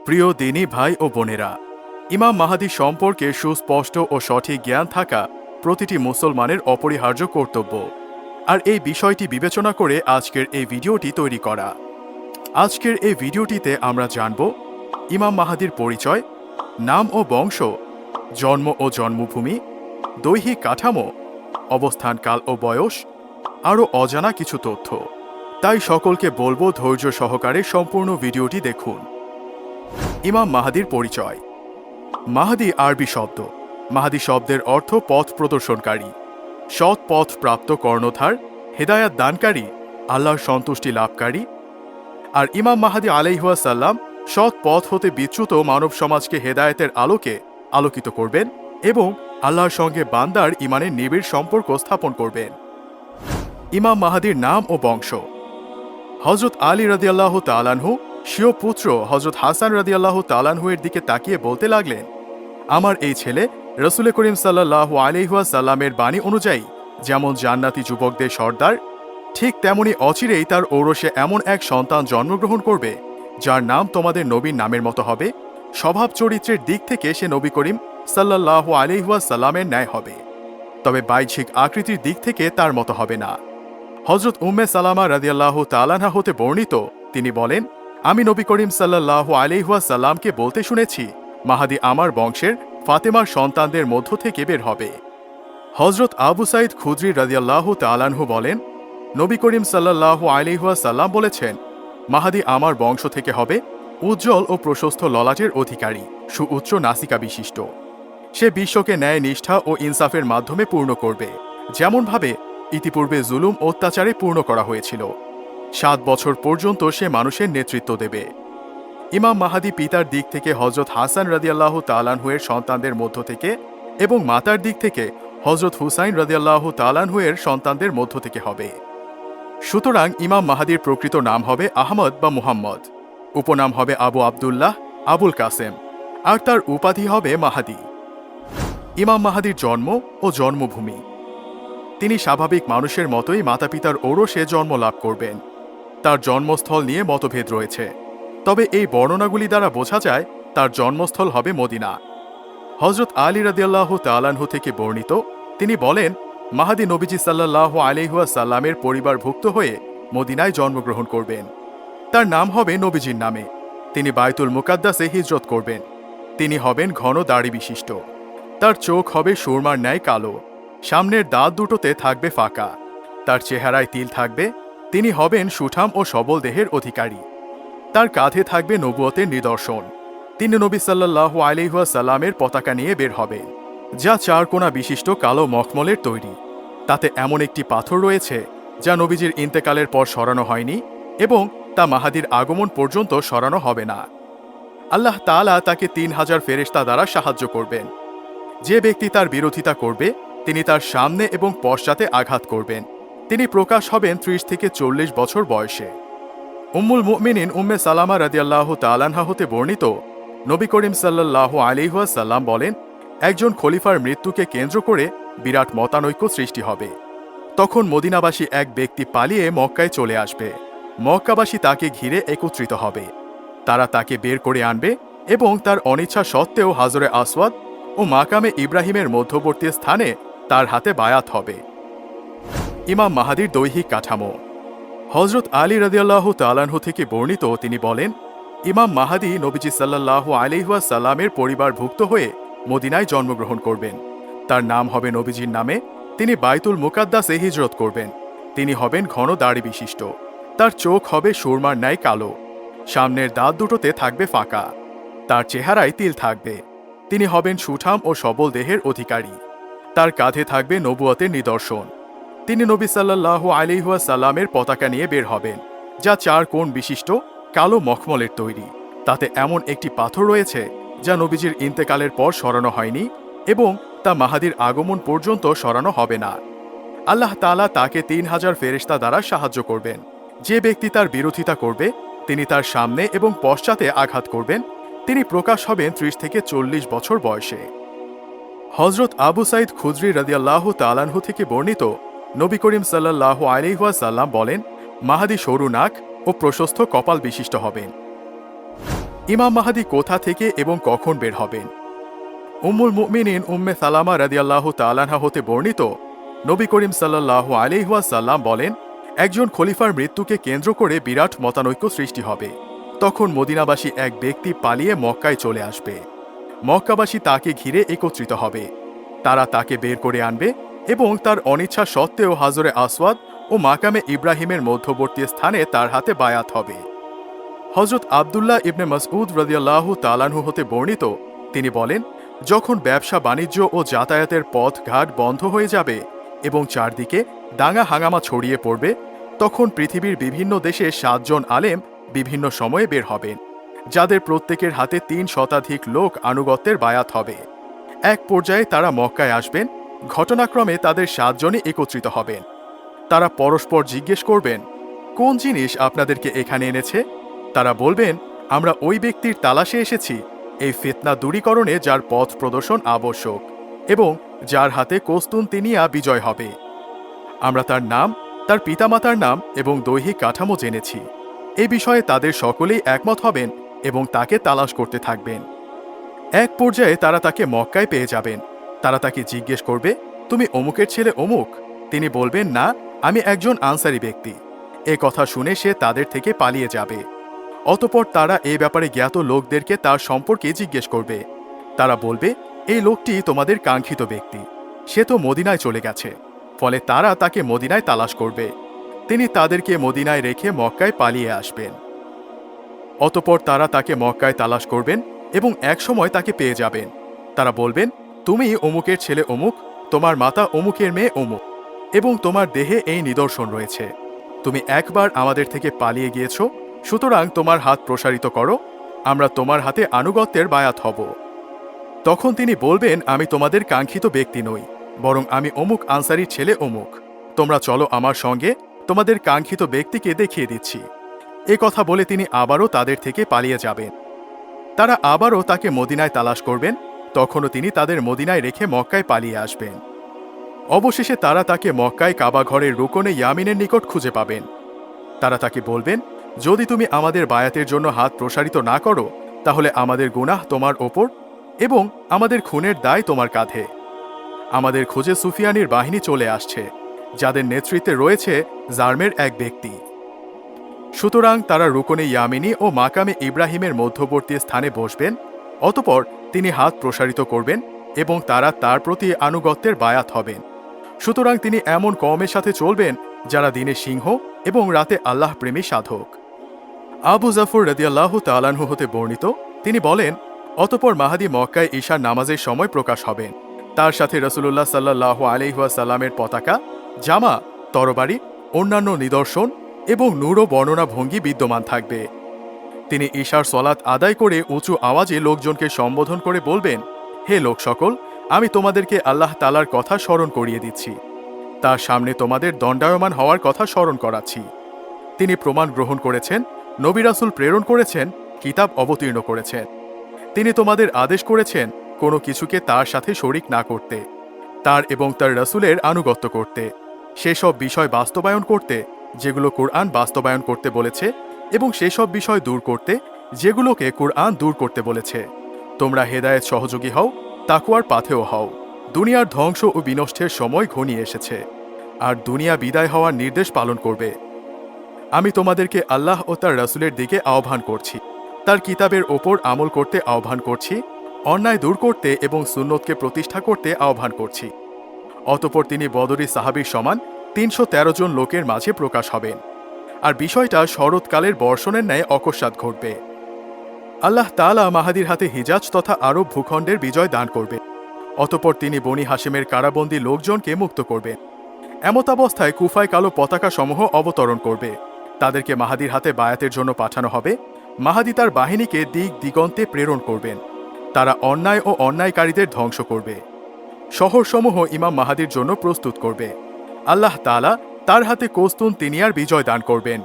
প্রিয় দিনী ভাই ও বোনেরা, ইমাম মাহাদি সম্পর্কে সুস্পষ্ট ও সঠিক জ্ঞান থাকা প্রতিটি মুসলমানের অপরিহার্য কর্তব্য। আর এই বিষয়টি বিবেচনা করে আজকের এই ভিডিওটি তৈরি করা। আজকের এই ভিডিওটিতে আমরা জানব ইমাম মাহাদির পরিচয়, নাম ও বংশ, জন্ম ও জন্মভূমি, দৈহিক কাঠামো, অবস্থানকাল ও বয়স, আরও অজানা কিছু তথ্য। তাই সকলকে বলবো ধৈর্য সহকারে সম্পূর্ণ ভিডিওটি দেখুন। ইমাম মাহাদির পরিচয়। মাহাদি আরবি শব্দ। মাহাদি শব্দের অর্থ পথ প্রদর্শনকারী, সৎ পথ প্রাপ্ত কর্ণধার, হেদায়াত দানকারী, আল্লাহর সন্তুষ্টি লাভকারী। আর ইমাম মাহাদি আলাইহিস সালাম সৎ পথ হতে বিচ্যুত মানব সমাজকে হেদায়েতের আলোকে আলোকিত করবেন এবং আল্লাহর সঙ্গে বান্দার ইমানের নিবিড় সম্পর্ক স্থাপন করবেন। ইমাম মাহাদির নাম ও বংশ। হযরত আলী রাদিয়াল্লাহু তাআলা আনহু স্বীয় পুত্র হযরত হাসান রাদিয়াল্লাহু তাআলা আনহু এর দিকে তাকিয়ে বলতে লাগলেন, আমার এই ছেলে রাসূল করিম সাল্লাল্লাহু আলাইহি ওয়াসাল্লামের বাণী অনুযায়ী যেমন জান্নাতি যুবকদের সর্দার, ঠিক তেমনি অচিরেই তার ঔরসে এমন এক সন্তান জন্মগ্রহণ করবে যার নাম তোমাদের নবীর নামের মতো হবে। স্বভাব চরিত্রের দিক থেকে সে নবী করিম সাল্লাল্লাহু আলাইহি ওয়াসাল্লামের ন্যায় হবে, তবে বাহ্যিক আকৃতির দিক থেকে তার মতো হবে না। হযরত উম্মে সালামা রাদিয়াল্লাহু তাআলা আনহা হতে বর্ণিত, তিনি বলেন, আমি নবী করিম সাল্লাল্লাহু আলাইহি ওয়াসাল্লামকে বলতে শুনেছি, মাহাদি আমার বংশের ফাতেমার সন্তানদের মধ্য থেকে বের হবে। হযরত আবু সাঈদ খুদরি রাদিয়াল্লাহু তাআলা আনহু বলেন, নবী করিম সাল্লাল্লাহু আলাইহি ওয়াসাল্লাম বলেছেন, মাহাদি আমার বংশ থেকে হবে উজ্জ্বল ও প্রশস্ত ললাটের অধিকারী, সুউচ্চ নাসিকা বিশিষ্ট। সে বিশ্বকে ন্যায় নিষ্ঠা ও ইনসাফের মাধ্যমে পূর্ণ করবে, যেমনভাবে ইতিপূর্বে জুলুম অত্যাচারে পূর্ণ করা হয়েছিল। 7 বছর পর্যন্ত সে মানুষের নেতৃত্ব দেবে। ইমাম মাহাদি পিতার দিক থেকে হযরত হাসান রাদিয়াল্লাহু তাআলা আনহু এর সন্তানদের মধ্য থেকে এবং মাতার দিক থেকে হযরত হুসাইন রাদিয়াল্লাহু তাআলা আনহু এর সন্তানদের মধ্য থেকে হবে। সুতরাং ইমাম মাহাদির প্রকৃত নাম হবে আহমদ বা মুহাম্মদ, উপনাম হবে আবু আবদুল্লাহ, আবুল কাসেম, আর তার উপাধি হবে মাহাদি। ইমাম মাহাদির জন্ম ও জন্মভূমি। তিনি স্বাভাবিক মানুষের মতোই মাতা পিতার ঔরসে জন্ম লাভ করবেন। তার জন্মস্থল নিয়ে মতভেদ রয়েছে, তবে এই বর্ণনাগুলি দ্বারা বোঝা যায় তার জন্মস্থল হবে মদিনা। হযরত আলী রাদিয়াল্লাহু তাআলা আনহু থেকে বর্ণিত, তিনি বলেন, মাহাদি নবীজি সাল্লাল্লাহু আলাইহি ওয়াসাল্লামের পরিবারভুক্ত হয়ে মদিনায় জন্মগ্রহণ করবেন। তার নাম হবে নবীজির নামে। তিনি বায়তুল মুকাদ্দাসে হিজরত করবেন। তিনি হবেন ঘন দাড়ি বিশিষ্ট। তার চোখ হবে সুরমার ন্যায় কালো। সামনের দাঁত দুটোতে থাকবে ফাঁকা। তার চেহারায় তিল থাকবে। তিনি হবেন সুঠাম ও সবল দেহের অধিকারী। তার কাঁধে থাকবে নবুয়তের নিদর্শন। তিনি নবী সাল্লাল্লাহু আলাইহি ওয়াসাল্লামের পতাকা নিয়ে বের হবেন, যা 4 কোণা বিশিষ্ট কালো মখমলের তৈরি। তাতে এমন একটি পাথর রয়েছে যা নবীজির ইন্তেকালের পর সরানো হয়নি এবং তা মাহাদির আগমন পর্যন্ত সরানো হবে না। আল্লাহ তাআলা তাকে 3000 ফেরেশতা দ্বারা সাহায্য করবেন। যে ব্যক্তি তার বিরোধিতা করবে তিনি তার সামনে এবং পশ্চাতে আঘাত করবেন। তিনি প্রকাশ হবেন 30 থেকে 40 বছর বয়সে। উম্মুল মুমিনিন উম্মে সালামা রাদিয়াল্লাহু তাআলা আনহা হতে বর্ণিত, নবী করিম সাল্লাল্লাহু আলাইহি ওয়াসাল্লাম বলেন, একজন খলিফার মৃত্যুকে কেন্দ্র করে বিরাট মতানৈক্য সৃষ্টি হবে। তখন মদিনাবাসী এক ব্যক্তি পালিয়ে মক্কায় চলে আসবে। মক্কাবাসী তাকে ঘিরে একত্রিত হবে। তারা তাকে বের করে আনবে এবং তার অনিচ্ছা সত্ত্বেও হাজরে আসওয়াদ ও মাকামে ইব্রাহিমের মধ্যবর্তী স্থানে তার হাতে বায়াত হবে। ইমাম মাহাদির দৈহিক কাঠামো। হযরত আলী রাদিয়াল্লাহু তাআলা আনহু থেকে বর্ণিত, তিনি বলেন, ইমাম মাহাদি নবীজি সাল্লাল্লাহু আলাইহি ওয়াসাল্লামের পরিবারভুক্ত হয়ে মদিনায় জন্মগ্রহণ করবেন। তার নাম হবে নবীজির নামে। তিনি বায়তুল মুকাদ্দাসে হিজরত করবেন। তিনি হবেন ঘন দাড়ি বিশিষ্ট। তার চোখ হবে সুরমার ন্যায় কালো। সামনের দাঁত দুটোতে থাকবে ফাঁকা। তার চেহারায় তিল থাকবে। তিনি হবেন সুঠাম ও সবল দেহের অধিকারী। তার কাঁধে থাকবে নবুয়তের নিদর্শন। তিনি নবী সাল্লাল্লাহু আলাইহি ওয়াসাল্লামের পতাকা নিয়ে বের হবেন, যা 4 কোণ বিশিষ্ট কালো মখমলের তৈরি। তাতে এমন একটি পাথর রয়েছে যা নবীজির ইন্তেকালের পর সরানো হয়নি এবং তা মাহাদির আগমন পর্যন্ত সরানো হবে না। আল্লাহ তাআলা তাকে 3000 ফেরেশতা দ্বারা সাহায্য করবেন। যে ব্যক্তি তার বিরোধিতা করবে তিনি তার সামনে এবং পশ্চাতে আঘাত করবেন। তিনি প্রকাশ হবেন 30 থেকে 40 বছর বয়সে। হযরত আবু সাঈদ খুদরি রাদিয়াল্লাহু তাআলা আনহু থেকে বর্ণিত, নবী করিম সাল্লাল্লাহু আলাইহি ওয়াসাল্লাম বলেন, মাহাদি সরু নাক ও প্রশস্ত কপাল বিশিষ্ট হবেন। ইমাম মাহাদি কোথা থেকে এবং কখন বের হবেন? উম্মুল মুমিনিন উম্মে সালামা রাদিয়াল্লাহু তাআলাহা হতে বর্ণিত, নবী করিম সাল্লাল্লাহু আলাইহি ওয়াসাল্লাম বলেন, একজন খলিফার মৃত্যুকে কেন্দ্র করে বিরাট মতানৈক্য সৃষ্টি হবে। তখন মদিনাবাসী এক ব্যক্তি পালিয়ে মক্কায় চলে আসবে। মক্কাবাসী তাকে ঘিরে একত্রিত হবে। তারা তাকে বের করে আনবে এবং তার অনিচ্ছা সত্ত্বেও হাজরে আসওয়াদ ও মাকামে ইব্রাহিমের মধ্যবর্তী স্থানে তার হাতে বায়াত হবে। হযরত আব্দুল্লাহ ইবনে মাসউদ রাদিয়াল্লাহু তাআলাহু হতে বর্ণিত, তিনি বলেন, যখন ব্যবসা বাণিজ্য ও যাতায়াতের পথ ঘাট বন্ধ হয়ে যাবে এবং চারদিকে দাঙ্গা হাঙ্গামা ছড়িয়ে পড়বে, তখন পৃথিবীর বিভিন্ন দেশে 7 জন আলেম বিভিন্ন সময়ে বের হবেন, যাদের প্রত্যেকের হাতে 3 শতাধিক লোক আনুগত্যের বায়াত হবে। এক পর্যায়ে তারা মক্কায় আসবেন। ঘটনাক্রমে তাদের 7 জনই একত্রিত হবেন। তারা পরস্পর জিজ্ঞেস করবেন, কোন জিনিস আপনাদেরকে এখানে এনেছে? তারা বলবেন, আমরা ওই ব্যক্তির তালাশে এসেছি, এই ফিতনা দূরীকরণে যার পথ প্রদর্শন আবশ্যক এবং যার হাতে কস্তুনতিনিয়া বিজয় হবে। আমরা তার নাম, তার পিতামাতার নাম এবং দৈহিক কাঠামো জেনেছি। এ বিষয়ে তাদের সকলেই একমত হবেন এবং তাকে তালাশ করতে থাকবেন। এক পর্যায়ে তারা তাকে মক্কায় পেয়ে যাবেন। তারা তাকে জিজ্ঞেস করবে, তুমি অমুকের ছেলে অমুক? তিনি বলবেন, না, আমি একজন আনসারী ব্যক্তি। এ কথা শুনে সে তাদের থেকে পালিয়ে যাবে। অতঃপর তারা এ ব্যাপারে জ্ঞাত লোকদেরকে তার সম্পর্কে জিজ্ঞেস করবে। তারা বলবে, এই লোকটি তোমাদের কাঙ্ক্ষিত ব্যক্তি, সে তো মদিনায় চলে গেছে। ফলে তারা তাকে মদিনায় তালাশ করবে। তিনি তাদেরকে মদিনায় রেখে মক্কায় পালিয়ে আসবেন। অতঃপর তারা তাকে মক্কায় তালাশ করবেন এবং একসময় তাকে পেয়ে যাবেন। তারা বলবেন, তুমি অমুকের ছেলে অমুক, তোমার মাতা অমুকের মেয়ে অমুক এবং তোমার দেহে এই নিদর্শন রয়েছে। তুমি একবার আমাদের থেকে পালিয়ে গিয়েছ, সুতরাং তোমার হাত প্রসারিত করো, আমরা তোমার হাতে আনুগত্যের বায়াত হব। তখন তিনি বলবেন, আমি তোমাদের কাঙ্ক্ষিত ব্যক্তি নই, বরং আমি অমুক আনসারীর ছেলে অমুক। তোমরা চলো আমার সঙ্গে, তোমাদের কাঙ্ক্ষিত ব্যক্তিকে দেখিয়ে দিচ্ছি। এ কথা বলে তিনি আবারও তাদের থেকে পালিয়ে যাবেন। তারা আবারও তাকে মদিনায় তালাশ করবেন। তখনও তিনি তাদের মদিনায় রেখে মক্কায় পালিয়ে আসবেন। অবশেষে তারা তাকে মক্কায় কাবা ঘরের রুকনে ইয়ামিনের নিকট খুঁজে পাবেন। তারা তাকে বলবেন, যদি তুমি আমাদের বায়াতের জন্য হাত প্রসারিত না করো, তাহলে আমাদের গুনাহ তোমার ওপর এবং আমাদের খুনের দায় তোমার কাঁধে। আমাদের খোঁজে সুফিয়ানির বাহিনী চলে আসছে, যাদের নেতৃত্বে রয়েছে জার্মের এক ব্যক্তি। সুতরাং তারা রুকনে ইয়ামিনী ও মাকামে ইব্রাহিমের মধ্যবর্তী স্থানে বসবেন। অতঃপর তিনি হাত প্রসারিত করবেন এবং তারা তার প্রতি আনুগত্যের বায়াত হবেন। সুতরাং তিনি এমন কওমের সাথে চলবেন যারা দিনে সিংহ এবং রাতে আল্লাহ প্রেমী সাধক। আবু জাফর রাদিয়াল্লাহু তাআলাহু হতে বর্ণিত, তিনি বলেন, অতঃপর মাহাদি মক্কায় ঈশার নামাজের সময় প্রকাশ হবেন। তার সাথে রাসূলুল্লাহ সাল্লাল্লাহু আলাইহি ওয়াসাল্লামের পতাকা, জামা, তরবারি, অন্যান্য নিদর্শন এবং নূর ও বর্ণনা ভঙ্গি বিদ্যমান থাকবে। তিনি ঈশার সলাত আদায় করে উঁচু আওয়াজে লোকজনকে সম্বোধন করে বলবেন, হে লোক সকল, আমি তোমাদেরকে আল্লাহ তাআলার কথা স্মরণ করিয়ে দিচ্ছি। তার সামনে তোমাদের দণ্ডায়মান হওয়ার কথা স্মরণ করাচ্ছি। তিনি প্রমাণ গ্রহণ করেছেন, নবী রাসূল প্রেরণ করেছেন, কিতাব অবতীর্ণ করেছেন। তিনি তোমাদের আদেশ করেছেন কোনো কিছুকে তার সাথে শরিক না করতে, তার এবং তার রাসূলের আনুগত্য করতে, সেসব বিষয় বাস্তবায়ন করতে যেগুলো কুরআন বাস্তবায়ন করতে বলেছে এবং সেসব বিষয় দূর করতে যেগুলোকে কুরআন দূর করতে বলেছে। তোমরা হেদায়েত সহযোগী হও, তাকওয়ার পাথেও হও। দুনিয়ার ধ্বংস ও বিনষ্টের সময় ঘনিয়ে এসেছে, আর দুনিয়া বিদায় হওয়ার নির্দেশ পালন করবে। আমি তোমাদেরকে আল্লাহ ও তার রাসূলের দিকে আহ্বান করছি, তার কিতাবের ওপর আমল করতে আহ্বান করছি, অন্যায় দূর করতে এবং সুন্নতকে প্রতিষ্ঠা করতে আহ্বান করছি। অতঃপর তিনি বদরী সাহাবীর সমান ৩১৩ জন লোকের মাঝে প্রকাশ হবেন, আর বিষয়টা শরৎকালের বর্ষণের ন্যায় অকস্মাৎ ঘটবে। আল্লাহ তাআলা মাহাদির হাতে হিজাজ তথা আরব ভূখণ্ডের বিজয় দান করবে। অতঃপর তিনি বনি হাশেমের কারাবন্দী লোকজনকে মুক্ত করবেন। এমতাবস্থায় কুফায় কালো পতাকা সমূহ অবতরণ করবে। তাদেরকে মাহাদির হাতে বায়াতের জন্য পাঠানো হবে। মাহাদি তার বাহিনীকে দিক দিগন্তে প্রেরণ করবেন। তারা অন্যায় ও অন্যায়কারীদের ধ্বংস করবে। শহরসমূহ ইমাম মাহাদির জন্য প্রস্তুত করবে। আল্লাহ তাআলা তার হাতে কস্তুনতিনিয়ার বিজয় দান করবেন।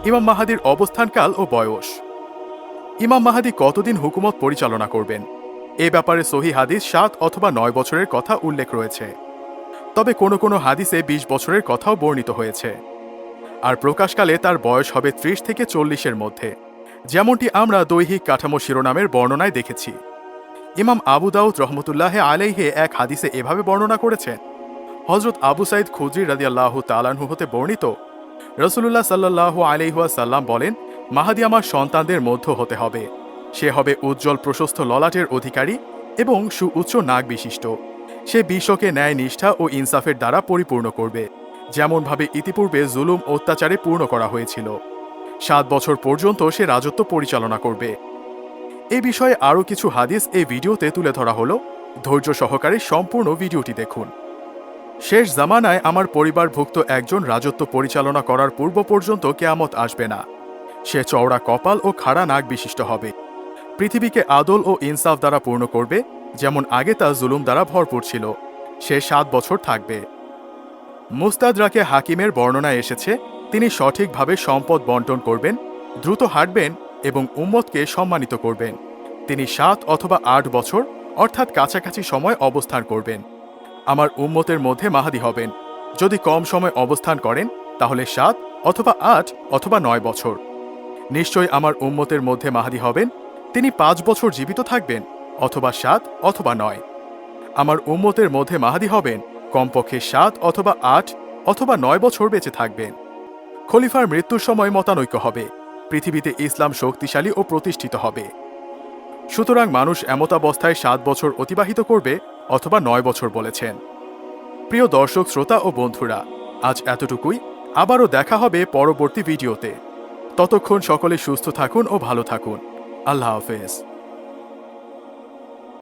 ইমাম মাহাদির অবস্থানকাল ও বয়স। ইমাম মাহাদি কতদিন হুকুমত পরিচালনা করবেন, এ ব্যাপারে সহিহ হাদিস 7 অথবা 9 বছরের কথা উল্লেখ রয়েছে। তবে কোনো কোনো হাদিসে 20 বছরের কথাও বর্ণিত হয়েছে। আর প্রকাশকালে তার বয়স হবে 30 থেকে 40-এর মধ্যে, যেমনটি আমরা দৈহিক কাঠামো শিরোনামের বর্ণনায় দেখেছি। ইমাম আবু দাউদ রহমতুল্লাহ আলাইহে এক হাদিসে এভাবে বর্ণনা করেছেন, হযরত আবু সাইদ খুদরি রাদিয়াল্লাহু তাআলা আনহু হতে বর্ণিত, রাসূলুল্লাহ সাল্লাল্লাহু আলাইহি ওয়াসাল্লাম বলেন, মাহদী আমার সন্তানদের মধ্য হতে হবে। সে হবে উজ্জ্বল প্রশস্ত ললাটের অধিকারী এবং সুউচ্চ নাক বিশিষ্ট। সে বিশ্বকে ন্যায় নিষ্ঠা ও ইনসাফের দ্বারা পরিপূর্ণ করবে, যেমনভাবে ইতিপূর্বে জুলুম অত্যাচারে পূর্ণ করা হয়েছিল। 7 বছর পর্যন্ত সে রাজত্ব পরিচালনা করবে। এই বিষয়ে আরও কিছু হাদিস এই ভিডিওতে তুলে ধরা হলো। ধৈর্য সহকারে সম্পূর্ণ ভিডিওটি দেখুন। শেষ জামানায় আমার পরিবারভুক্ত একজন রাজত্ব পরিচালনা করার পূর্ব পর্যন্ত কেয়ামত আসবে না। সে চওড়া কপাল ও খাড়া নাক বিশিষ্ট হবে। পৃথিবীকে আদল ও ইনসাফ দ্বারা পূর্ণ করবে, যেমন আগে তা জুলুম দ্বারা ভরপুর ছিল। সে 7 বছর থাকবে। মুস্তাদরাকে হাকিমের বর্ণনায় এসেছে, তিনি সঠিকভাবে সম্পদ বন্টন করবেন, দ্রুত হাঁটবেন এবং উম্মতকে সম্মানিত করবেন। তিনি 7 অথবা 8 বছর অর্থাৎ কাছাকাছি সময় অবস্থান করবেন। আমার উম্মতের মধ্যে মাহদী হবেন। যদি কম সময় অবস্থান করেন তাহলে 7 অথবা 8 অথবা 9 বছর। নিশ্চয়ই আমার উম্মতের মধ্যে মাহদী হবেন, তিনি 5 বছর জীবিত থাকবেন, অথবা 7 অথবা 9। আমার উম্মতের মধ্যে মাহদী হবেন, কমপক্ষে 7 অথবা 8 অথবা 9 বছর বেঁচে থাকবেন। খলিফার মৃত্যুর সময় মতানৈক্য হবে। পৃথিবীতে ইসলাম শক্তিশালী ও প্রতিষ্ঠিত হবে। সুতরাং মানুষ এমতাবস্থায় 7 বছর অতিবাহিত করবে অথবা 9 বছর বলেছেন। প্রিয় দর্শক, শ্রোতা ও বন্ধুরা, আজ এতটুকুই। আবারও দেখা হবে পরবর্তী ভিডিওতে। ততক্ষণ সকলে সুস্থ থাকুন ও ভালো থাকুন। আল্লাহ হাফেজ।